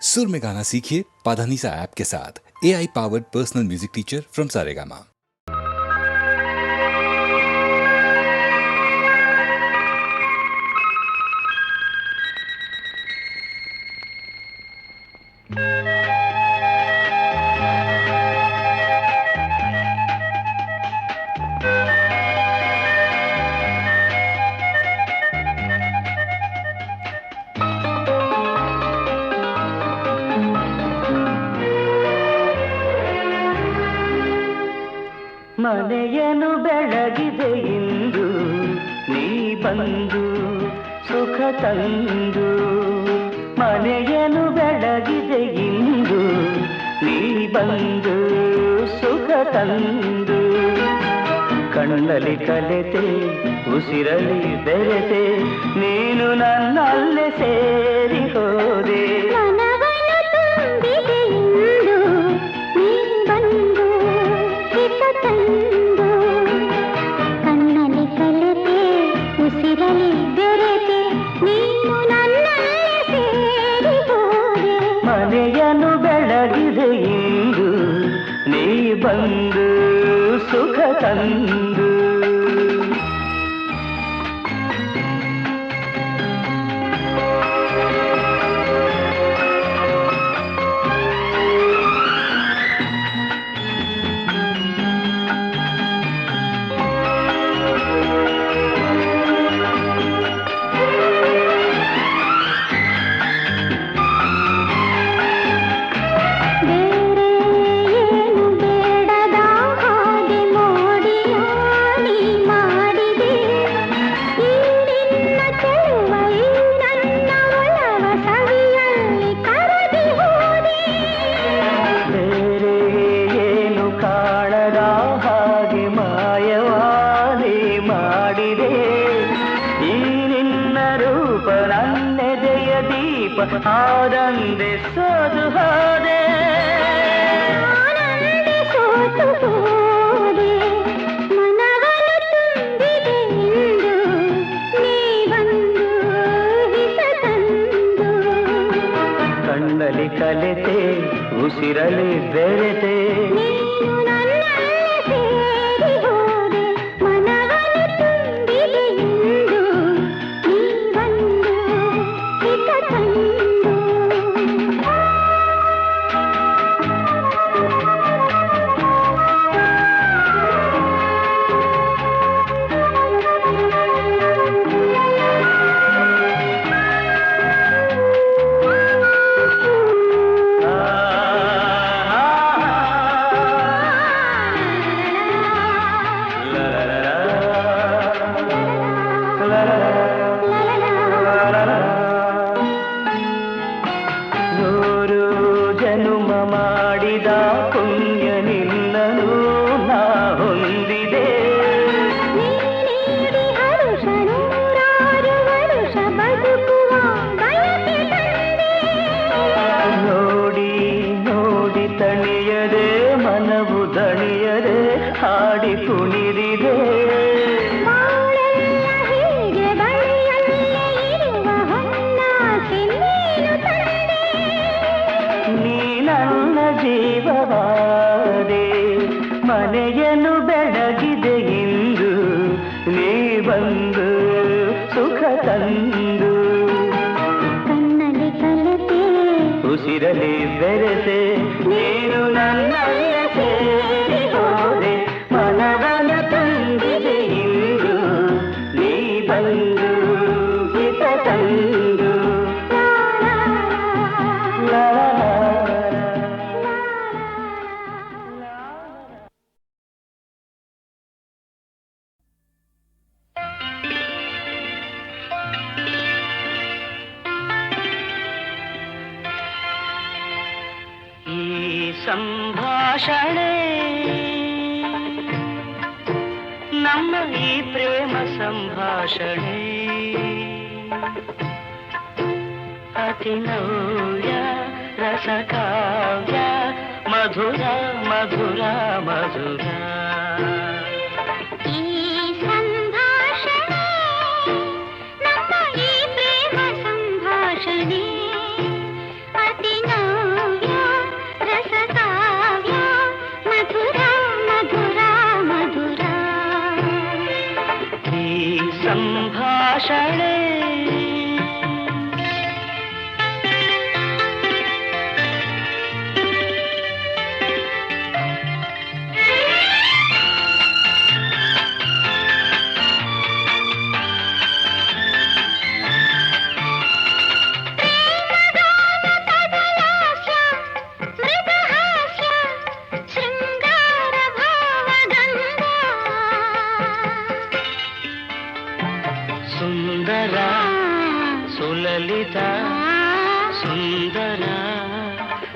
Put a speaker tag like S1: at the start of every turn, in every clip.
S1: सुर में गाना सीखिए पाधानीसा ऐप के साथ। AI powered personal music teacher from Saregama.
S2: ಮನೆಯನು ಬೆಳಗಿದೆ ಇಂದು ನೀ ಬಂದು ಸುಖ ತಂದು ಮನೆಯನು ಬೆಳಗಿದೆ ಇಂದು ನೀ ಬಂದು ಸುಖ ತಂದು ಕಣ್ಣಲ್ಲಿ ಕಲೆತೆ ಉಸಿರಲಿ ಬೆರೆತೆ ನೀನು ನನ್ನಲ್ಲೇ ಸೇರಿ ಹೋದೆ ಮನೆಯನು ಬೆಳಗಿದೆ ಇಂದು ನೀ ಬಂದು ಸುಖ ತಂದು ಆನಂದೆ ಸೋದು ಹೋದೆ ಮನವನ್ನು ತುಂಬಿದೆ ಇಂದು ನೀ ಬಂದು ಹಿತ ತಂದು ಕಣ್ಣಲ್ಲಿ ಕಲೆತೆ ಉಸಿರಲಿ ಬೆರೆತೆ ನೀನು ನನ್ನಲ್ಲೇ ಸೇರಿ ಹೋದೆ ಮನವನ್ನು ತುಂಬಿದೆ ಇಂದು ನೀ ಬಂದು ಹಿತ ತಂದು ಮಾಡಿದ ಪುಣ್ಯ ನಿನ್ನನು ನಾ ಹೊಂದಿದೆ ಹರುಷ ನೂರಾರು ವರುಷ ಬದುಕುವ ನೋಡಿ ನೋಡಿ ತಣಿಯದೆ ಮನವು ದಣಿಯದೆ ಹಾಡಿ ಕುಣಿದಿದೆ ಜೀವವಾದೆ ಮನೆಯನ್ನು ಬೆಳಗಿದೆ ಇಂದು ನೀ ಬಂದು ಸುಖ ತಂದು ಕಣ್ಣಲ್ಲಿ ಕಲೆತೆ ಉಸಿರಲಿ ಬೆರೆತೆ ನೀನು ನನ್ನಲ್ಲೇ ಸೇರಿ ಹೋದೆ ಮನವನ್ನು ತುಂಬಿದೆ ಇಂದು ನೀ ಬಂದು ಹಿತ ತಂದು ಸಂಭಾಷಣೆ ನಮ್ಮ ಈ ಪ್ರೇಮ ಸಂಭಾಷಣೆ ಅತಿ ನವ್ಯ ರಸಕಾವ್ಯ ಮಧುರ ಮಧುರ ಮಧುರ ಈ ಸಂಭಾಷಣೆ ನಮ್ಮ ಈ ಪ್ರೇಮ ಸಂಭಾಷಣೆ ಅತಿ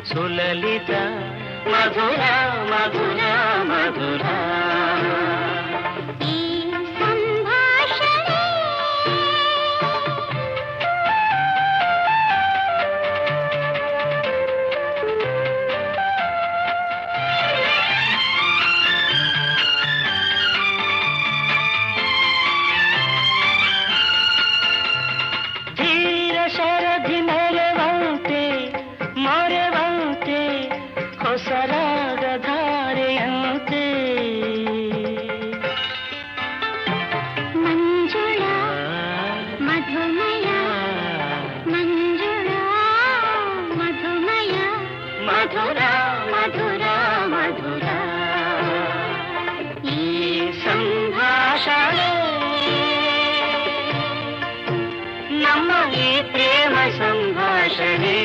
S2: ಸುಲಲಿತ ಮಧುರ ಮಧುರ ಮಧುರ ಈ ಸಂಭಾಷಣೆ ಧೀರ ಶರಧಿ ಮೆರವಂತೆ ಮೊರೆವಂತೆ ಹೊಸರಾಗ ಧಾರೆಯಂತೆ ಮಂಜುಳ ಮಧುಮಯ ಮಂಜುಳ ಮಧುಮಯ ಮಧುರ ಮಧುರ ಮಧುರ ಈ ಸಂಭಾಷಣೆ ನಮ್ಮ ಈ ಪ್ರೇಮ ಸಂಭಾಷಣೆ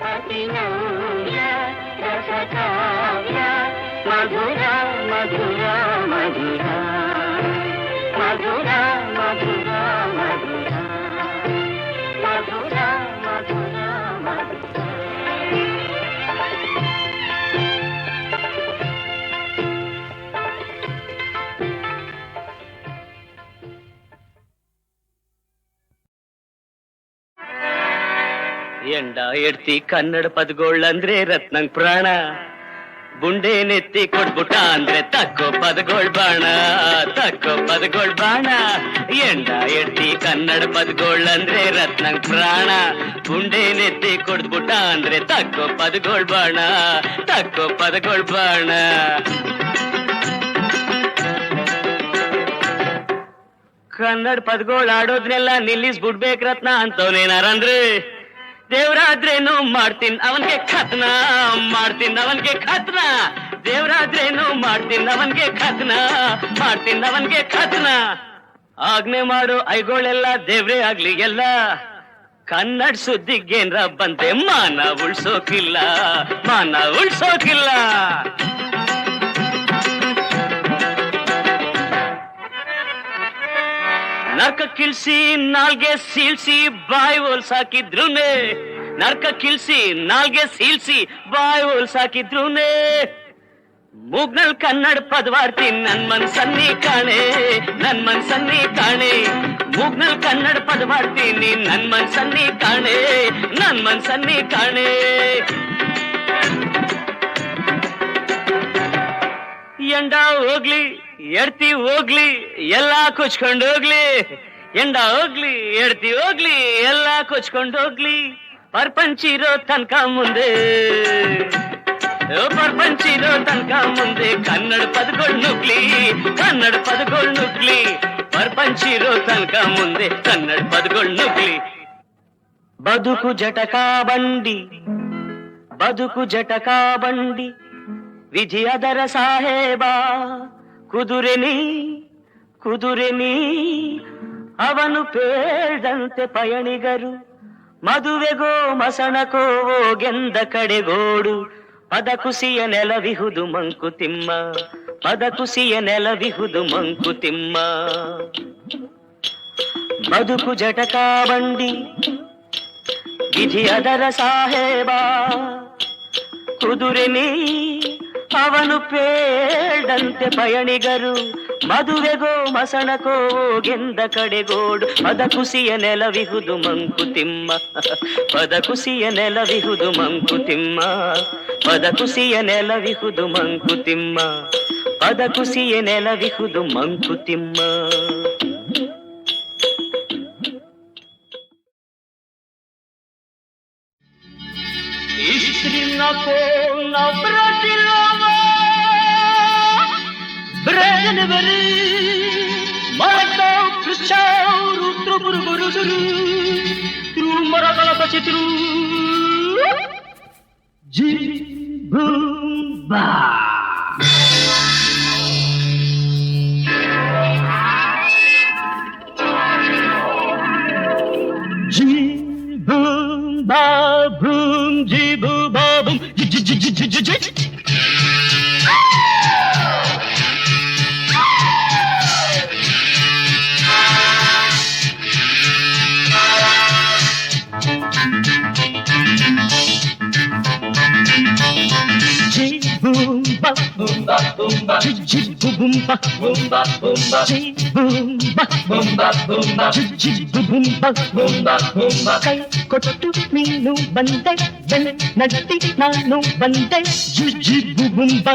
S2: ಅತಿನವ್ಯ ರಸಕಾವ್ಯ ಮಧುರ ಮಧುರ ಮಧುರ ಮಧುರ ಮಧುರ ಮಧುರ ಮಧುರ ಮಧುರ ಮಧುರ ಎಂಡ ಎಡ್ತಿ ಕನ್ನಡ ಪದಗಳಂದ್ರೆ ರತ್ನಂಗ್ ಪ್ರಾಣ ಬುಂಡೆ ನೆತ್ತಿ ಕೊಡ್ಬಿಟ್ಟ ಅಂದ್ರೆ ತಕ್ಕೋ ಪದಗಳ್ ಬಾಣ ತಕ್ಕೋ ಪದಗಳ್ ಬಾಣ ಎಂಡ ಎಡ್ತಿ ಕನ್ನಡ ಪದಗಳಂದ್ರೆ ರತ್ನಂಗ್ ಪ್ರಾಣ ಬುಂಡೆ ನೆತ್ತಿ ಕೊಡ್ಬಿಟ್ಟ ಅಂದ್ರೆ ತಕ್ಕೋ ಪದಗಳ್ ಬಾಣ ತಕ್ಕೋ ಪದಗಳ್ ಬಾಣ ಕನ್ನಡ ಪದಗಳು ಆಡೋದ್ನೆಲ್ಲ ನಿಲ್ಲಿಸ್ಬಿಡ್ಬೇಕ್ ರತ್ನ ಅಂತವ್ನೇನಾರಂದ್ರೆ ದೇವ್ರಾದ್ರೇನು ಮಾಡ್ತೀನಿ ಅವನ್ಗೆ ಖತ್ನ ಮಾಡ್ತೀನಿ ಅವನ್ಗೆ ಖತ್ನ ದೇವ್ರಾದ್ರೇನು ಮಾಡ್ತೀನಿ ಅವನ್ಗೆ ಖತ್ನ ಮಾಡ್ತೀನಿ ಅವನ್ಗೆ ಖತ್ನ ಆಜ್ಞೆ ಮಾಡು ಐಗೋಳೆಲ್ಲ ದೇವ್ರೇ ಆಗ್ಲಿ ಎಲ್ಲ ಕನ್ನಡ ಸುದ್ದಿಗೇನ್ರ ಬಂತೆ ಮಾನ ಉಳ್ಸೋಕಿಲ್ಲ ಮಾನ ಉಳ್ಸೋಕಿಲ್ಲ ನರ್ಕ ಕಿಲ್ಸಿ ನಾಲ್ಗೆ ಸೀಳ್ಸಿ ಬಾಯಿ ಹೋಲ್ಸಾಕಿದ್ರುನೆ ನರ್ಕ ಕಿಲ್ಸಿ ನಾಲ್ಗೆ ಸೀಳ್ಸಿ ಬಾಯಿ ಹೋಲ್ಸಾಕಿದ್ರುನೆ ಮೂಗ್ನಲ್ ಕನ್ನಡ ಪದವಾರ್ತಿ ನನ್ ಮನ್ಸನ್ನಿ ಕಾಣೆ ನನ್ ಮನ್ಸನ್ನಿ ಕಾಣೆ ಮೂಗ್ನಲ್ ಕನ್ನಡ ಪದವಾರ್ತೀನಿ ನನ್ ಮನ್ಸನ್ನಿ ಕಾಣೆ ನನ್ ಮನ್ಸನ್ನಿ ಕಾಣೆ ಎಂಡ ಹೋಗ್ಲಿ ಎಡ್ತಿ ಹೋಗ್ಲಿ ಎಲ್ಲಾ ಕೊಚ್ಕೊಂಡು ಹೋಗ್ಲಿ ಎಂಡ ಹೋಗ್ಲಿ ಎಡ್ತಿ ಹೋಗ್ಲಿ ಎಲ್ಲಾ ಕೊಚ್ಕೊಂಡು ಹೋಗ್ಲಿ ಪರ್ಪಂಚಿರೋ ತನಕ ಮುಂದೆ ಪರ್ಪಂಚಿರೋ ತನಕ ಮುಂದೆ ಕನ್ನಡ ಪದಗಳು ನುಗ್ಲಿ ಕನ್ನಡ ಪದಗಳು ನುಗ್ಲಿ ಪರ್ಪಂಚಿರೋ ತನಕ ಮುಂದೆ ಕನ್ನಡ ಪದಗಳು ನುಗ್ಲಿ ಬದುಕು ಜಟಕಾ ಬಂಡಿ ಬದುಕು ಜಟಕಾ ಬಂಡಿ ವಿಧಿ ಅದರ ಸಾಹೇಬ ಕುದುರೆನಿ ಕುದುರೆನಿ ಅವನು ಪೇಳ್ದಂತೆ ಪಯಣಿಗರು ಮದುವೆಗೋ ಮಸಣಕೋ ಗೆಂದ ಕಡೆಗೋಡು ಪದ ಕುಸಿಯ ನೆಲವಿಹುದು ಮಂಕುತಿಮ್ಮ ಪದ ಕುಸಿಯ ನೆಲವಿಹುದು ಮಂಕುತಿಮ್ಮ ಬದುಕು ಜಟಕಾ ಬಂಡಿ ವಿಧಿ ಅದರ ಸಾಹೇಬ ಕುದುರೆನಿ ಅವನು ಪೇಳ್ದಂತೆ ಪಯಣಿಗರು ಮದುವೆಗೋ ಮಸಣಕೋ ಗೆಂದ ಕಡೆಗೋಡು ಪದ ಕುಸಿಯ ನೆಲವಿಹುದು ಮಂಕುತಿಮ್ಮ ಪದ ಕುಸಿಯ ನೆಲವಿಹುದು ಮಂಕುತಿಮ್ಮ ಪದ ಕುಸಿಯ ನೆಲವಿಹುದು ಮಂಕುತಿಮ್ಮ ಪದ ಕುಸಿಯ ನೆಲವಿಹುದು Mankutimma Istrinako navratilova Brezhneveri Maletao Krishchao Rutru Burburuzuru Tru Marakala Pachitru Jibumba Jibumba Boom Jibumba Boom ಜಿಜ್ಜಿಬ್ಬು ಬುಂಬ ಜಿ ಬುಂಬ ಜಿಜ್ಜಿಬ್ಬು ಬುಂಬ ಕೈ ಕೊಟ್ಟು ನೀನು ಬಂದೆ ನಟ್ಟಿ ನಾನು ಬಂದೆ ಜಿಜ್ಜಿಬ್ಬು ಬುಂಬ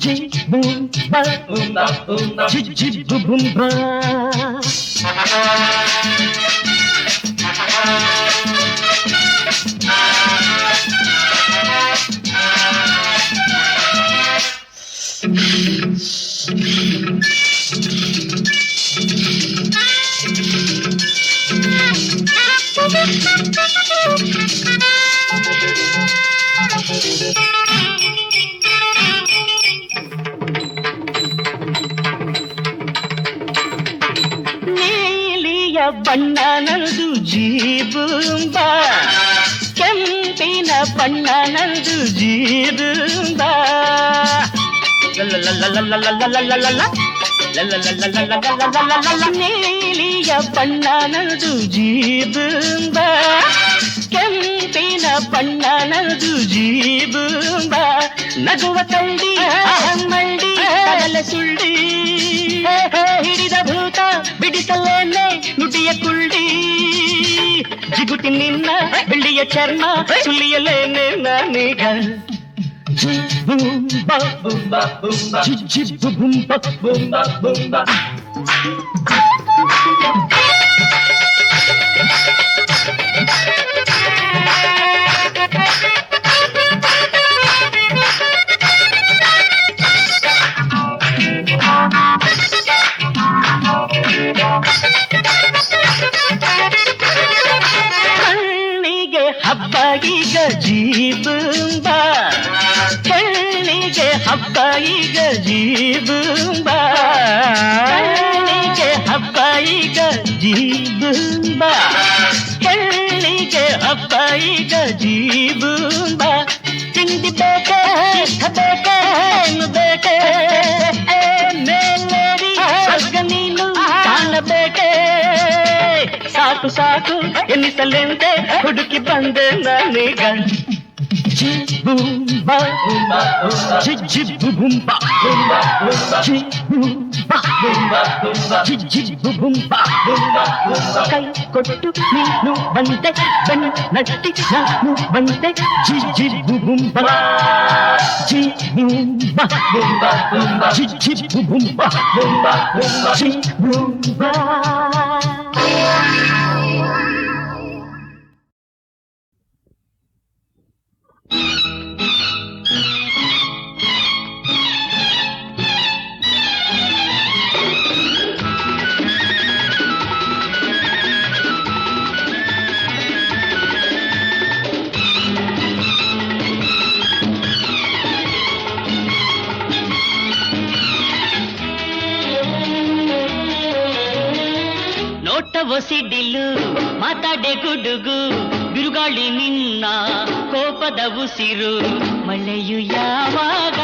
S2: ಜಿ ಬುಂಬ ಜಿಜ್ಜಿಬ್ಬು ಬುಂಬ ನೀಲಿಯ ಬಣ್ಣ ನಂದು ಜೀಬುಂಬ ಕೆಂಪಿನ ಬಣ್ಣ ನಂದು ಜೀಬುಂಬ ನೀಲಿಯ ಬಣ್ಣ ನಂದು ಜೀಬುಂಬ ಕೆಂಪಿನ ಬಣ್ಣ ನಂದು ಜೀಬುಂಬ ನಗುವ ಕಳ್ಳಿ ಮಳ್ಳಿ ಕಡಲ ಸುಳ್ಳಿ ಹಿಡಿದ ಭೂತ ಬಿಡಿಸಲೇನೆ ನುಡಿಯ ಕುಳ್ಳಿ ಜಿಗುಟಿ ನಿನ್ನ ಬೆಳ್ಳಿಯ ಚರ್ಮ ಸುಲಿಯಲೇನೆ ನಾನೀಗ ಬುಂಬ ಜಿಜ್ಜಿಬ್ಬು ಬುಂಬ ಕಣ್ಣಿಗೆ ಹಬ್ಬ ಈಗ ಜೀಬುಂಬ ಕಣ್ಣಿಗೆ ಹಬ್ಬ ಈಗ ಜೀಬುಂಬ ಕಣ್ಣಿಗೆ ಹಬ್ಬ ಈಗ ಜೀಬುಂಬ ಕಣ್ಣಿಗೆ ಹಬ್ಬ ಈಗ ಜೀಬುಂಬ ತಿಂಡಿ ಬೇಕೆ ಬೇಕೆ ಬೇಕೆ ಮೇಲೇರಿ ಸ್ವರ್ಗ ನೀನು ಕಾಣಬೇಕೆ ಸಾಕು ಸಾಕು ಎನ್ನಿಸಲೆಂದೆ ಹುಡುಕಿ ಬಂದೆ ನಾನೀಗ ಜಿಬ್ಬುಂಬ ಜಿಜ್ಜಿಬ್ಬು ಬುಂಬ ಜಿಜ್ಜಿಬ್ಬು ಬುಂಬ ಕೈ ಕೊಟ್ಟು ನೀನು ಬಂದೆ ನಟ್ಟಿ ನಾನು ಬಂದೆ ಜಿಜ್ಜಿಬ್ಬು ಬುಂಬ ಜಿಬ್ಬುಂಬ ಜಿಜ್ಜಿಬ್ಬು ಬುಂಬ ಜಿಬ್ಬುಂಬ ನೋಟವೋ ಸಿಡಿಲು ಮಾತಾಡೆ ಗುಡುಗು ಬಿರುಗಾಳಿ ನಿನ್ನ ಕೋಪದ ಉಸಿರು ಮಳೆಯು ಯಾವಾಗ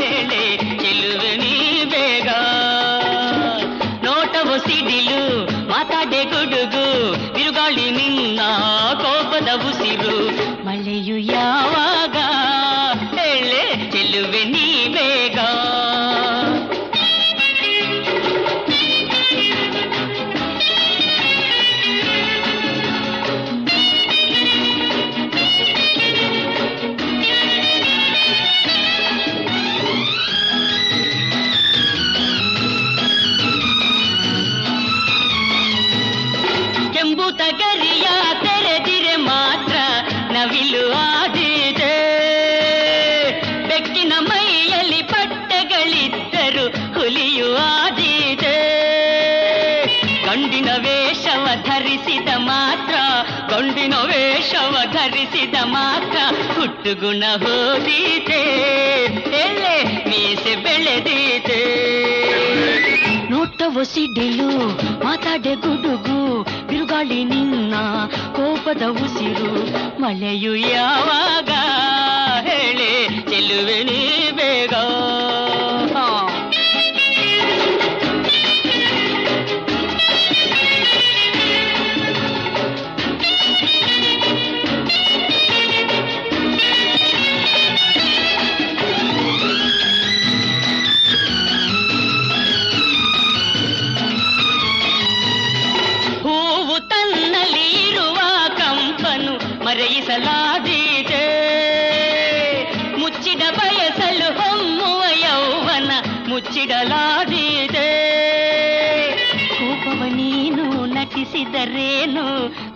S2: ಹೇಳೆ ಚೆಲುವೆ ನೀ ಬೇಗ ನೋಟವೋ ಸಿಡಿಲು ಮಾತಾಡೆ ಗುಡುಗು ಬಿರುಗಾಳಿ ನಿನ್ನ ಕೋಪದ ಉಸಿರು ಮಳೆಯು ಯಾವಾಗ ಹೇಳೆ ಚೆಲುವೆ ನೀ ಬೇಗ ತಗರಿಯ ತೆರೆದಿರೆ ಮಾತ್ರ ನವಿಲು ಆದಿದೆ ಬೆಕ್ಕಿನ ಮೈಯಲ್ಲಿ ಪಟ್ಟೆಗಳಿದ್ದರು ಹುಲಿಯು ಆದಿದೆ ಗಂಡಿನ ವೇಷವ ಧರಿಸಿದ ಮಾತ್ರ ಗಂಡಿನ ವೇಷವ ಧರಿಸಿದ ಮಾತ್ರ ಹುಟ್ಟುಗುಣ ಹೋದಿದೆ ಎಲೆ ಮೀಸೆ ಬೆಳೆದಿದೆ ನೋಟವೋ ಸಿಡಿಲು ಮಾತಾಡೆ ಗುಡುಗು ಬಿರುಗಾಳಿ ನಿನ್ನ ಕೋಪದ ಉಸಿರು ಮಳೆಯು ಯಾವಾಗ ಹೇಳೆ ಚೆಲುವೆ ನೀ ಬೇಗ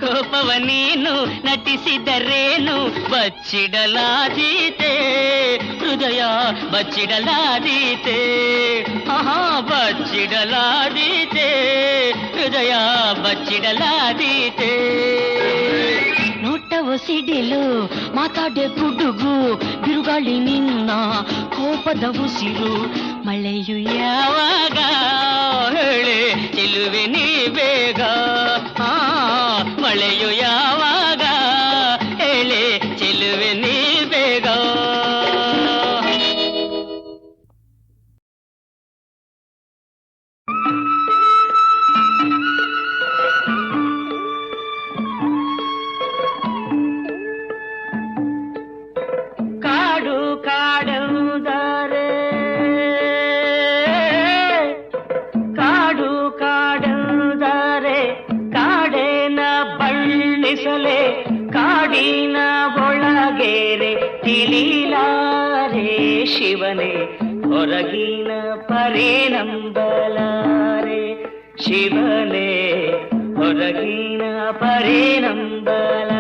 S2: ಕೋಪವ ನೀನು ನಟಿಸಿದರೇನು ಬಚ್ಚಿಡಲಾದೀತೆ ಹೃದಯ ಬಚ್ಚಿಡಲಾದೀತೆ ಆಹಾ ಬಚ್ಚಿಡಲಾದೀತೆ ಹೃದಯ ಬಚ್ಚಿಡಲಾದೀತೆ ನೋಟವ ಸಿಡಿಲು ಮಾತಾಡೆ ಗುಡುಗು ಬಿರುಗಾಳಿ ನಿನ್ನ ಕೋಪದ ಉಸಿರು ಮಳೆಯು ಯಾವಾಗ ಹೇಳೆ ಚೆಲುವೆ ನೀ ಬೇಗ ಮಳೆಯು ಯಾವಾಗ ಹೇಳೆ ಚೆಲುವೆ ನೀ ಬೇಗ ಕಾಡು ಕಾಡುವುದರೆ ಕಾಡು ಕಾಡುವುದರೆ ಕಾಡೇನ ಬಳ್ಳಿಸಲೆ ಕಾಡಿನ ಒಳಗೇರೆ ತಿಳಿಲಾರೆ ಶಿವನೇ ಹೊರಗಿನ ಪರಿನಂಬಲಾರೆ ಶಿವನೇ ಹೊರಗಿನ ಪರಿನಂಬಲಾರೆ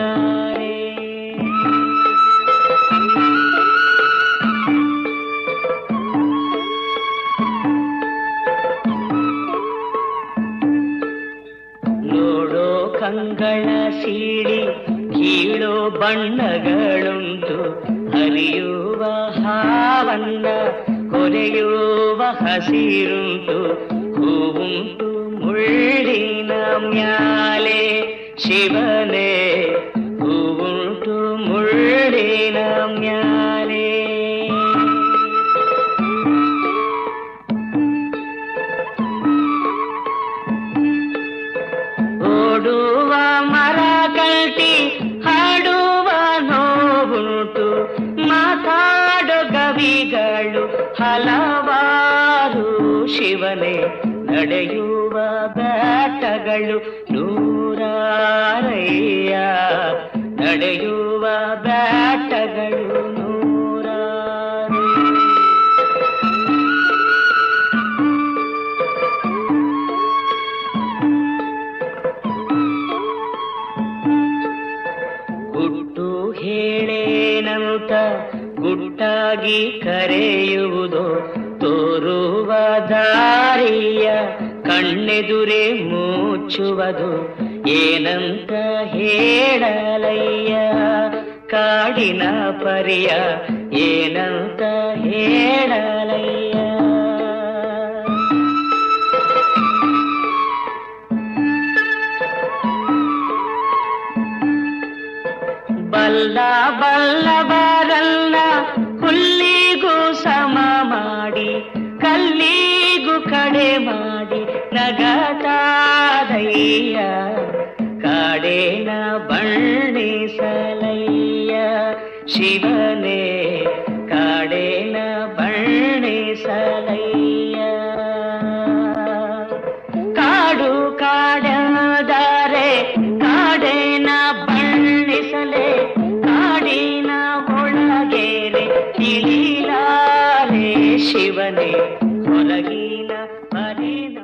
S2: ನೋಡೋ ಕಂಗಳ ಸೀಳಿ ಕೀಳೋ ಬಣ್ಣಗಳುಂಟು ಹರಿಯುವ ಹಾವನ್ನ ಕೊರೆಯುವ ಹಸಿರುಂಟು ಹೂವುಂಟು ಮುಳ್ಳಿನ ಮ್ಯಾಲೆ ಶಿವನೇ ಹೂವುಂಟು ಮುಳ್ಳಿನ ಮ್ಯಾಲೆ ಓಡುವ ಮರ ಕಲ್ಟಿ ಹಾಡುವ ನೋವುಂಟು ಮಾತಾಡೋ ಗವಿಗಳು ಹಲವಾರು ಶಿವನೇ ನಡೆಯುವ ಬ್ಯಾಟಗಳು ನೂರಾರಯ್ಯ ನಡೆಯುವ ಬ್ಯಾಟಗಳು ನೂರಾರು ಗುಟ್ಟು ಹೇಳೇನಂತ ಗುಟ್ಟಾಗಿ ಕರೆಯುವುದು ತೋರುವ ದಾರಿಯ ಕಣ್ಣೆದುರೇ ಮುಚ್ಚುವುದು ಏನಂತ ಹೇಳಲಯ್ಯ ಕಾಡಿನ ಪರಿಯ ಏನಂತ ಹೇಳಲಯ್ಯ ಬಲ್ಲ ಬಲ್ಲವರಲ್ಲ ಹುಲ್ಲಿಗೂ ಸಮ ಮಾಡಿ ಕಲ್ಲಿಗೂ ಕಡೆ ಮಾಡಿ ನಗತಾದಯ್ಯ ಕಾಡೇನ ಬಣ್ಣಿಸಲಯ್ಯ ಶಿವನೇ ಕಾಡೇನ ಬಣ್ಣಿಸಲಯ್ಯ ಕಾಡು ಕಾಡದರೆ ಕಾಡೇನ ಬಣ್ಣಿಸಲೆ ಕಾಡಿನ ಒಳಗೇರೆ ತಿಳಿಲಾರೆ ಶಿವನೇ ಹೊರಗಿನ ಪರಿನಂಬಲಾರೆ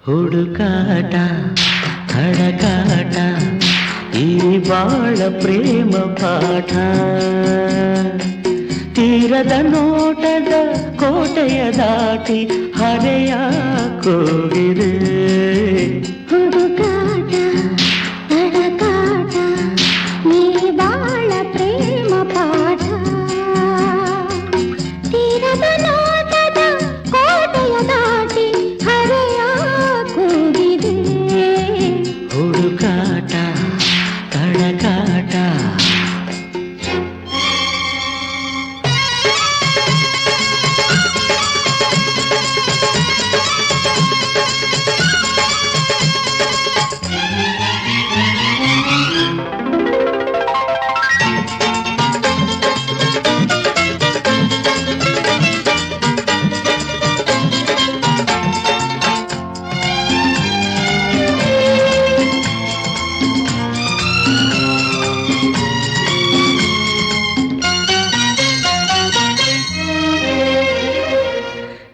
S2: ಹುಡುಕಾಟ ಹಡಕಾಟ ಈ ಬಾಳ ಪ್ರೇಮ ಪಾಠ ತೀರದ ನೋಟದ ಕೋಟೆಯ ದಾಟಿ ಹರೆಯ ಕೋಗಿರೆ
S3: ಹುಡುಕಾಟ ಹಡಕಾಟ ಈ ಬಾಳ ಪ್ರೇಮ ಪಾಠ ತೀರದ ನೋಟದ ಕೋಟೆಯ ದಾಟಿ ಹರೆಯ ಕೂಗಿದೆ
S2: ಹುಡುಕಾಟ ತಡಕಾಟ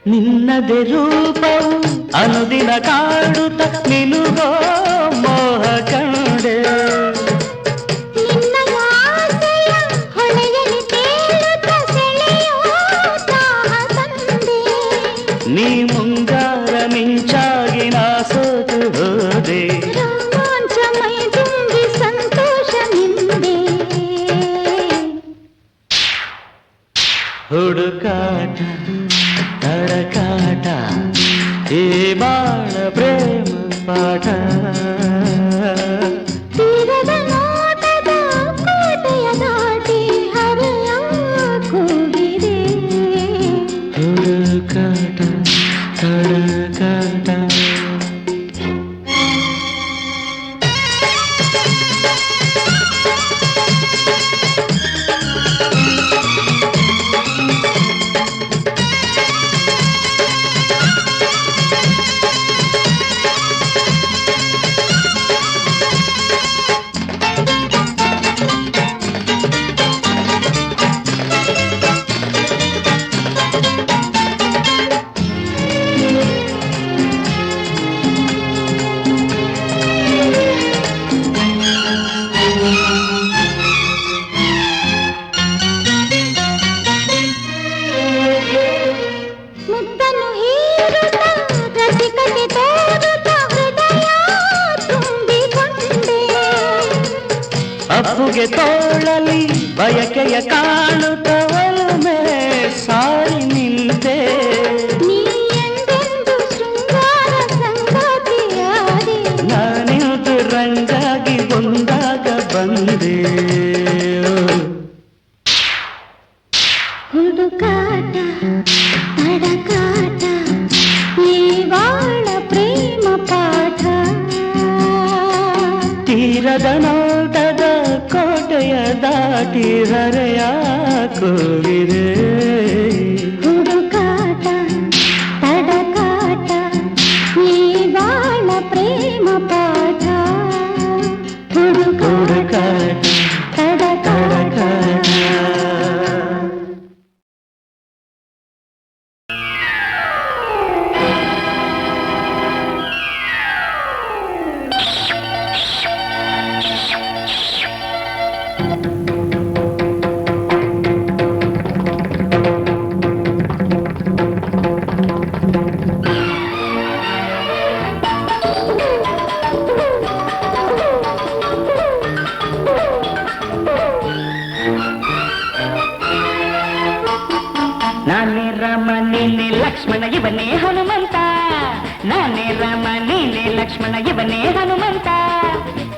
S2: ನಿನ್ನದೆ ರೂಪವು ಅನುದಿನ ಕಾಡುತ್ತ ಮಿನುಗೋ ಮೋಹ ಕಂಡೆ
S3: ನಿನ್ನ ಆಸೆಯ ಹೊಳೆಯಲ್ಲಿ ತೇಲುತ್ತ ಸೆಳೆಯೋ ದಾಹ ತಂದೆ.
S2: ನೀ ಮುಂಗಾರ ಮಿಂಚಾಗಿ ನಾ ಸೋತು ಹೋದೆ
S3: ರೋಮಾಂಚ ಮೈ ತುಂಬಿ ಸಂತೋಷ ನಿಂದೆ.
S2: ಹುಡುಕಾಟ ತಡಕಾಟ ಈ ಬಾಳ ಪ್ರೇಮ ಪಾಠ
S3: ತೀರದ ನೋಟದ ಕೋಟೆಯ ದಾಟಿ ಹರೆಯ ಕೂಗಿದೆ.
S2: ಹುಡುಕಾಟ ತಡಕಾಟ
S3: ಮುದ್ದನ್ನು ಹೀರುತ್ತ ರಸಿಕತೆ ತೋರುತ್ತ ಹೃದಯ ತುಂಬಿಕೊಂಡೆ.
S2: ಅಪ್ಪುಗೆ ತೋಳಲಿ ಬಯಕೆಯ ಕಾಣುತ್ತವಲುಮೆ ಸಾರಿ ನಿಂತೆ
S3: ನೀ ಎಂದೆಂದು ಶೃಂಗಾರ ಸಂಗಾತಿಯಾದೆ.
S2: ನಾನಿಂದು ರಂಗಾಗಿ ಒಂದಾಗ ಬಂದೆ
S3: ಹುಡುಕಾಟ ತಡಕಾಟ ಈ ಬಾಳ ಪ್ರೇಮ ಪಾಠ.
S2: ತೀರದ ನೋಟದ ಕೋಟೆಯ ದಾಟಿ ಹರೆಯ ಕೂಗಿದೆ
S3: ಹುಡುಕಾಟ ತಡಕಾಟ ಈ ಬಾಳ ಪ್ರೇಮ ಪಾಠ. ಹುಡುಕಾಟ
S2: ಹುಡುಕಾಟ
S3: ತಡಕಾಟ
S2: ನಾನೇ ರಾಮ ನೀನೆ ಲಕ್ಷ್ಮಣ ಇವನೇ ಹನುಮಂತ ನಾನೇ ರಾಮ ನೀನೆ ಲಕ್ಷ್ಮಣ ಇವನೇ ಹನುಮಂತ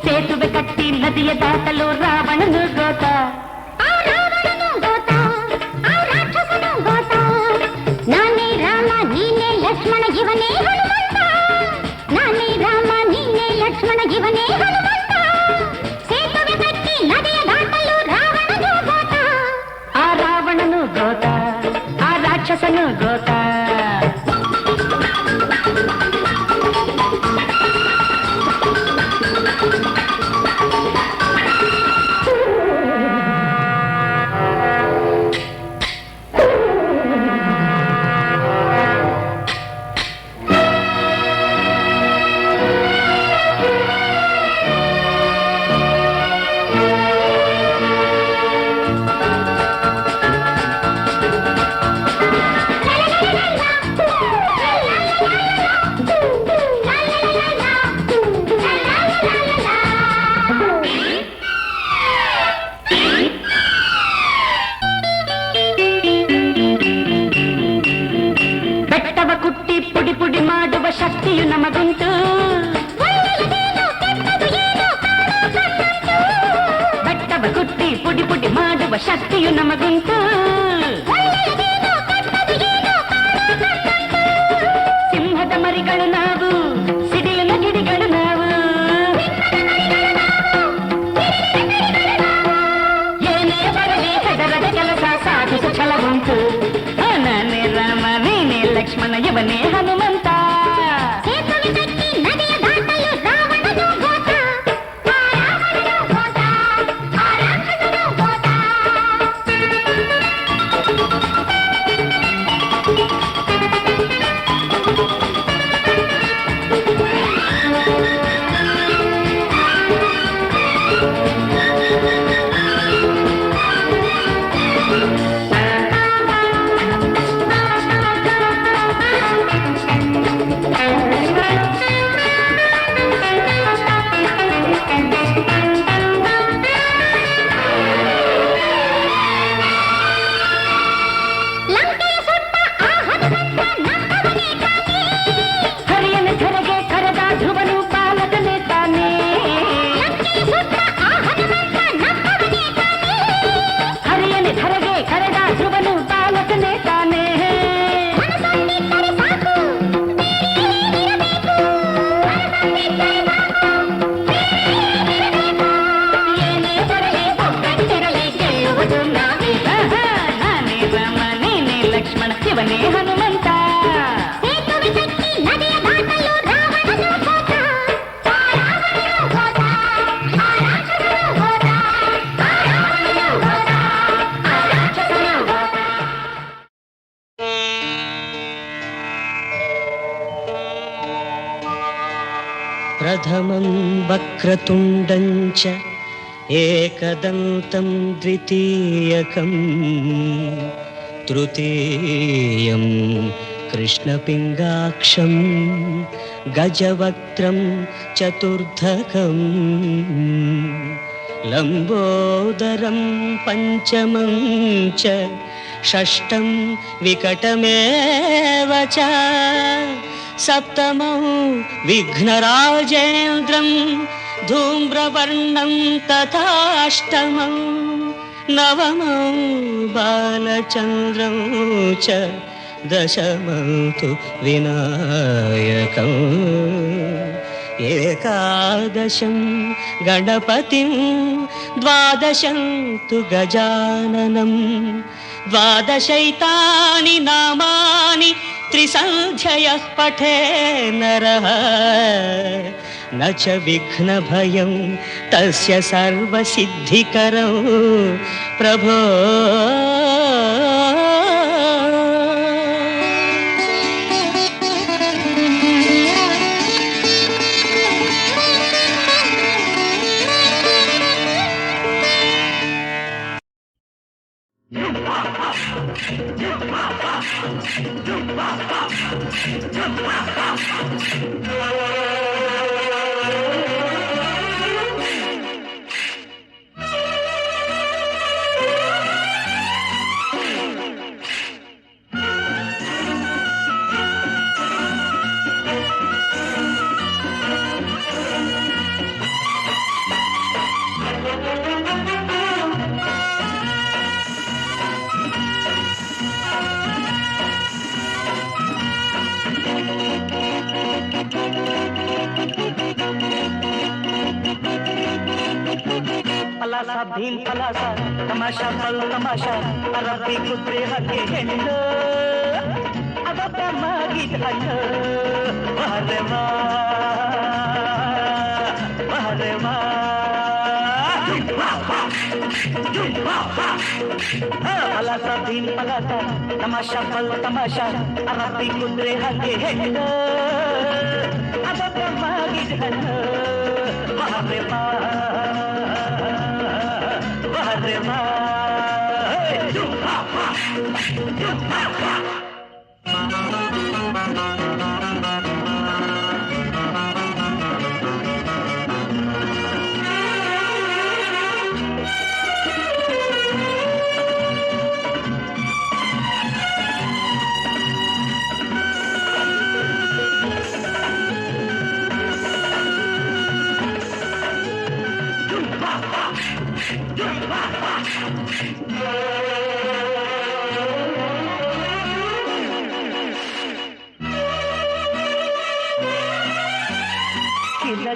S2: ಸೇತುವೆ ಕಟ್ಟಿ ನದಿಯ ದಾಟಲು ರಾವಣನು ಗೋತ
S3: ಆ ರಾವಣನು ಗೋತ, ಆ ರಾಕ್ಷಸನು ಗೋತ. ನಾನೇ ರಾಮ ನೀನೇ ಲಕ್ಷ್ಮಣ ಇವನೇ ಹನುಮಂತ. ನಾನೇ ರಾಮ ನೀನೇ ಲಕ್ಷ್ಮಣ ಇವನೇ ಹನುಮಂತ. ಸೇತುವೆ ಕಟ್ಟಿ ನದಿಯ ದಾಟಲು ರಾವಣನು ಗೋತ.
S2: ಆ ರಾವಣನು ಗೋತ ಆ ರಾಕ್ಷಸನು ಗೋತ ಬೆಟ್ಟವ ಕುಟ್ಟಿ ಪುಡಿ ಪುಡಿ ಮಾಡುವ ಶಕ್ತಿಯು ನಮಗುಂಟು ಬೆಟ್ಟವ ಕುಟ್ಟಿ ಪುಡಿ ಪುಡಿ ಮಾಡುವ ಶಕ್ತಿಯು ನಮಗುಂಟು ಸಿಂಹದ ಮರಿಗಳು ನಾವು ಸಿಡಿಲಿನ ಗಿಡಿಗಳು ನಾವು ಏನೇ ಬರಲಿ ಹೆದರದ ಕೆಲಸ ಸಾಧಿಸು ಛಲವುಂಟು ನಾನೇ ರಾಮ ನೀನೇ ಲಕ್ಷ್ಮಣ ಇವನೇ ಹನುಮಂತ
S3: ಸೇತುವೆ ಕಟ್ಟಿ ನದಿಯ ದಾಟಲು ರಾವಣನು ಗೋತ. ಆ ರಾವಣನು ಗೋತ, ಆ ರಾಕ್ಷಸನು ಗೋತ.
S2: ಲಕ್ಷ್ಮಣ ಶಿವನೇ ಹನುಮಂತ.
S3: ಸೇತುವೆ ಕಟ್ಟಿ ನದಿಯ ದಾಟಲು ರಾವಣನು ಹೋದ. ಆ ರಾವಣನು ಹೋದ, ಆ ರಾಕ್ಷಸನು ಹೋದ, ಆ ರಾವಣನು ಹೋದ, ಆ ರಾಕ್ಷಸನು ಹೋದ.
S4: प्रथमं वक्रतुण्डं च एकदन्तं द्वितीयकं तृतीयं कृष्णपिङ्गाक्षं गजवक्त्रं चतुर्थकं लम्बोदरं पञ्चमं च षष्ठं विकटमेव च सप्तमौ विघ्नराजेन्द्रं धूम्रवर्णं तथाष्टमौ नवमौ बालचन्द्रं च दशमौ तु विनायकम् एकादशं गणपतिं द्वादशं तु गजाननं द्वादशैतानि नामानि त्रिसन्ध्ययः पठे नरः न च विघ्नभयं तस्य सर्वसिद्धिकरं प्रभो
S2: ಪಲಾಸ ಭೀಮ್ ಪಲಾಸ ತಮಾಷಾ ಬಲ್ ತಮಾಷಾ ಅರಬ್ಬಿ ಕುದ್ರೆ ಹಕ್ಕೆ ಹೆಣ್ಣು ಅದಪ್ಪ ಮಾಗಿದ ಹಣ್ಣು ಬಹರವಾ ಬಹರವಾ ಪಲಾಸ ಭೀಮ್ ಪಲಾಸ ತಮಾಷಾ ಬಲ್ ತಮಾಷಾ ಅರಬ್ಬಿ ಕುದ್ರೆ ಹಕ್ಕೆ ಹೆಣ್ಣು ಅದಪ್ಪ ಮಾಗಿದ ಹಣ್ಣು ಬಹರವಾ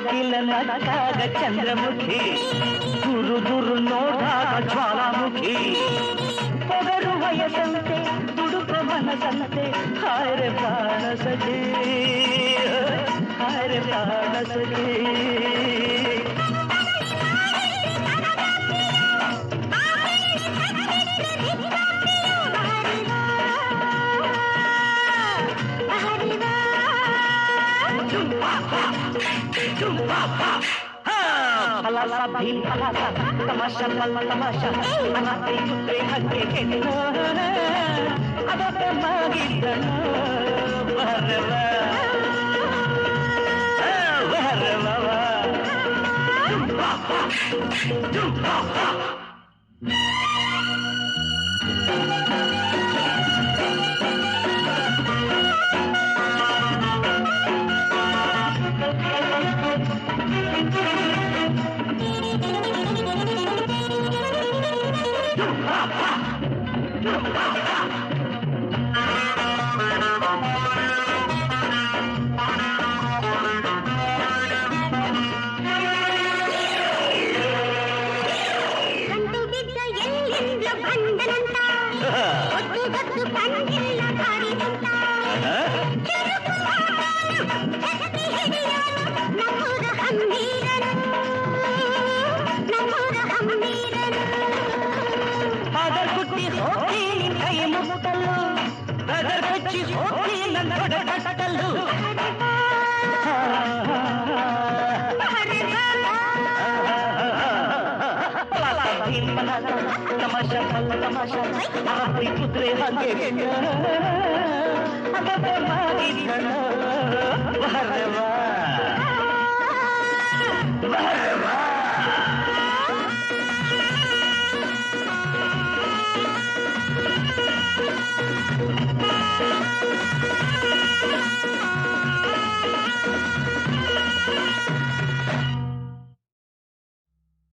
S2: ಕಿಲ ನಗಾಗ ಚಂದ್ರಮುಖಿ ದುರು ದುರು ನೋಡಾಗ ಜ್ವಾಲಾಮುಖಿ ಪೊಗರು ವಯಸ್ಸಂತೆ ದುಡುಕ ಮನಸಂತೆ ಹಾರೆ ಪ್ರಾಣ ಸಖಿ ಹಾರೆ ಪ್ರಾಣ ಸಖಿ ಪಲಾಸ ಭೀಮ್ ಪಲಾಸ ತಮಾಷಾ ಬಲ್ಲ ತಮಾಷಾ ಅನಾಥೆ ಕುದ್ರೆ ಹಕ್ಕೆ ಹೆಣ್ಣು ಅದಕ್ಕೆ ಮಾಗಿದ್ದನು ಬಹರವ ಬಹರವ
S4: ಬೆದರ್ ಹಚ್ಚಿ ಹೋಗಿ ನನ್ನ ಕಟ್ಟಲು ತಮಾಷಾ ತಮಾಷಾ ರಾತ್ರಿ ಕುದುರೆ ಹಾಗೆ ಮಾಡಿದಳ